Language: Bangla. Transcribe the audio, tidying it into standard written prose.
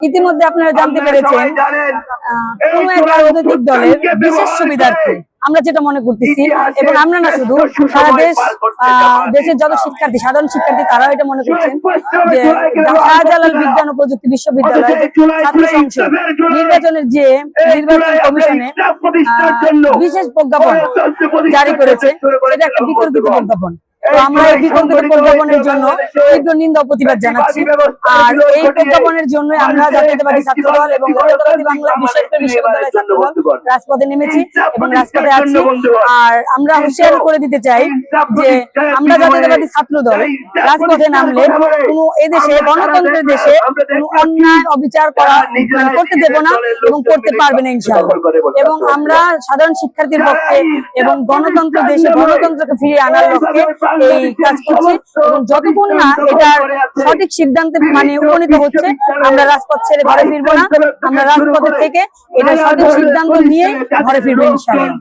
ইতিমধ্যে আপনারা জানতে পেরেছেন কোন এক রাজনৈতিক দলের বিশেষ সুবিধার্থে আমরা যেটা মনে করতেছি, এবং আমরা না শুধু সারা দেশের যত শিক্ষার্থী, সাধারণ শিক্ষার্থী, তারাও এটা মনে করছেন যে শাহজালাল বিজ্ঞান ও প্রযুক্তি বিশ্ববিদ্যালয় ছাত্র সংসদ নির্বাচনের যে নির্বাচন কমিশনে বিশেষ প্রজ্ঞাপন জারি করেছে, সেটা একটা বিতর্কিত প্রজ্ঞাপন। তো আমরা এই বিতর্কিত প্রজ্ঞাপনের জন্য তীব্র নিন্দা প্রতিবাদ জানাচ্ছি। আর এই প্রজ্ঞাপনের জন্য আমরা জাতীয়তাবাদী ছাত্রদল এবং জাতীয়তাবাদী বাংলা বিশ্ববিদ্যালয় ছাত্রদল রাজপথে নেমেছি এবং রাজপথে আছি। আর আমরা হুঁশিয়ারি করে দিতে চাই যে আমরা জাতীয়তাবাদী ছাত্রদল রাজপথে নামলে কোনো এদেশে, গণতন্ত্রের দেশে, কোনো অন্যায় অবিচার করতে দেব না এবং করতে পারবে না ইনশাআল্লাহ। এবং আমরা সাধারণ শিক্ষার্থীর পক্ষে এবং গণতন্ত্র দেশে গণতন্ত্রকে ফিরিয়ে আনার লক্ষ্যে এই কাজ করছি, এবং যতক্ষণ না এটার সঠিক সিদ্ধান্তে উপনীত হচ্ছে আমরা রাজপথ ছেড়ে ঘরে ফিরবো না। আমরা রাজপথে থেকে এটা সঠিক সিদ্ধান্ত নিয়ে ঘরে ফিরবো ইনশাআল্লাহ।